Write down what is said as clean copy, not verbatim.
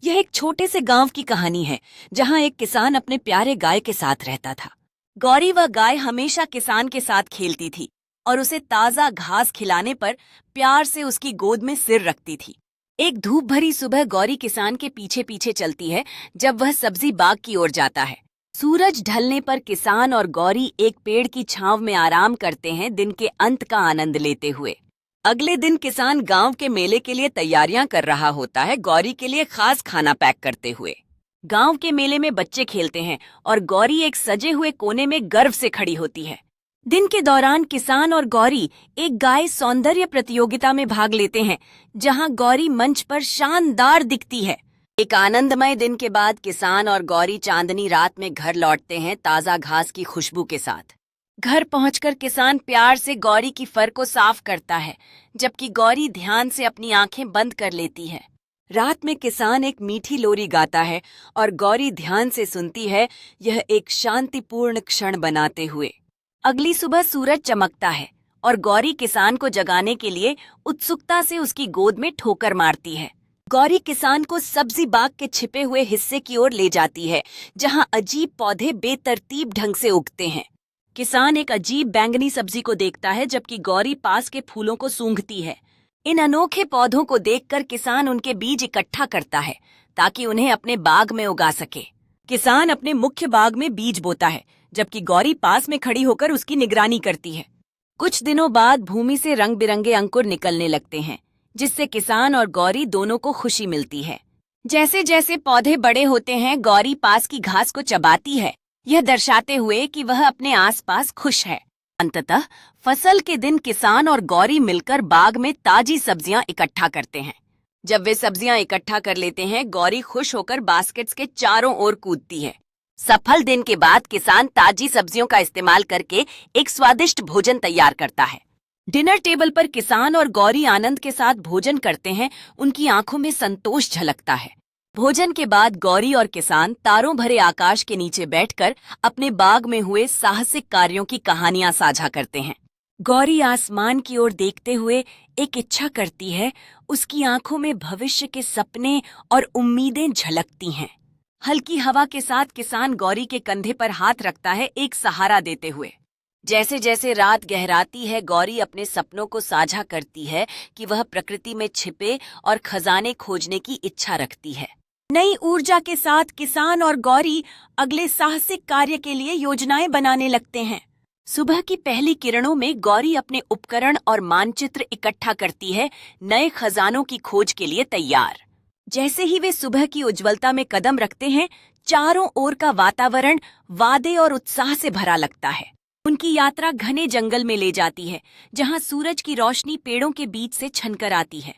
यह एक छोटे से गांव की कहानी है जहां एक किसान अपने प्यारे गाय के साथ रहता था। गौरी व गाय हमेशा किसान के साथ खेलती थी और उसे ताजा घास खिलाने पर प्यार से उसकी गोद में सिर रखती थी। एक धूप भरी सुबह गौरी किसान के पीछे पीछे चलती है जब वह सब्जी बाग की ओर जाता है। सूरज ढलने पर किसान और गौरी एक पेड़ की छांव में आराम करते हैं, दिन के अंत का आनंद लेते हुए। अगले दिन किसान गांव के मेले के लिए तैयारियां कर रहा होता है, गौरी के लिए खास खाना पैक करते हुए। गांव के मेले में बच्चे खेलते हैं और गौरी एक सजे हुए कोने में गर्व से खड़ी होती है। दिन के दौरान किसान और गौरी एक गाय सौंदर्य प्रतियोगिता में भाग लेते हैं, जहां गौरी मंच पर शानदार दिखती है। एक आनंदमय दिन के बाद किसान और गौरी चांदनी रात में घर लौटते हैं, ताजा घास की खुशबू के साथ। घर पहुंचकर किसान प्यार से गौरी की फर को साफ करता है, जबकि गौरी ध्यान से अपनी आंखें बंद कर लेती है। रात में किसान एक मीठी लोरी गाता है और गौरी ध्यान से सुनती है, यह एक शांतिपूर्ण क्षण बनाते हुए। अगली सुबह सूरज चमकता है और गौरी किसान को जगाने के लिए उत्सुकता से उसकी गोद में ठोकर मारती है। गौरी किसान को सब्जी बाग के छिपे हुए हिस्से की ओर ले जाती है, जहां अजीब पौधे बेतरतीब ढंग से उगते हैं। किसान एक अजीब बैंगनी सब्जी को देखता है, जबकि गौरी पास के फूलों को सूंघती है। इन अनोखे पौधों को देखकर किसान उनके बीज इकट्ठा करता है ताकि उन्हें अपने बाग में उगा सके। किसान अपने मुख्य बाग में बीज बोता है, जबकि गौरी पास में खड़ी होकर उसकी निगरानी करती है। कुछ दिनों बाद भूमि से रंग बिरंगे अंकुर निकलने लगते हैं, जिससे किसान और गौरी दोनों को खुशी मिलती है। जैसे जैसे पौधे बड़े होते हैं, गौरी पास की घास को चबाती है, यह दर्शाते हुए कि वह अपने आसपास खुश है। अंततः फसल के दिन किसान और गौरी मिलकर बाग में ताजी सब्जियां इकट्ठा करते हैं। जब वे सब्जियां इकट्ठा कर लेते हैं, गौरी खुश होकर बास्केट्स के चारों ओर कूदती है। सफल दिन के बाद किसान ताजी सब्जियों का इस्तेमाल करके एक स्वादिष्ट भोजन तैयार करता है। डिनर टेबल पर किसान और गौरी आनंद के साथ भोजन करते हैं, उनकी आंखों में संतोष झलकता है। भोजन के बाद गौरी और किसान तारों भरे आकाश के नीचे बैठकर अपने बाग में हुए साहसिक कार्यों की कहानियां साझा करते हैं। गौरी आसमान की ओर देखते हुए एक इच्छा करती है, उसकी आंखों में भविष्य के सपने और उम्मीदें झलकती हैं। हल्की हवा के साथ किसान गौरी के कंधे पर हाथ रखता है, एक सहारा देते हुए। जैसे जैसे रात गहराती है, गौरी अपने सपनों को साझा करती है कि वह प्रकृति में छिपे और खजाने खोजने की इच्छा रखती है। नई ऊर्जा के साथ किसान और गौरी अगले साहसिक कार्य के लिए योजनाएं बनाने लगते हैं। सुबह की पहली किरणों में गौरी अपने उपकरण और मानचित्र इकट्ठा करती है, नए खजानों की खोज के लिए तैयार। जैसे ही वे सुबह की उज्ज्वलता में कदम रखते हैं, चारों ओर का वातावरण वादे और उत्साह से भरा लगता है। उनकी यात्रा घने जंगल में ले जाती है, जहां सूरज की रोशनी पेड़ों के बीच से छनकर आती है।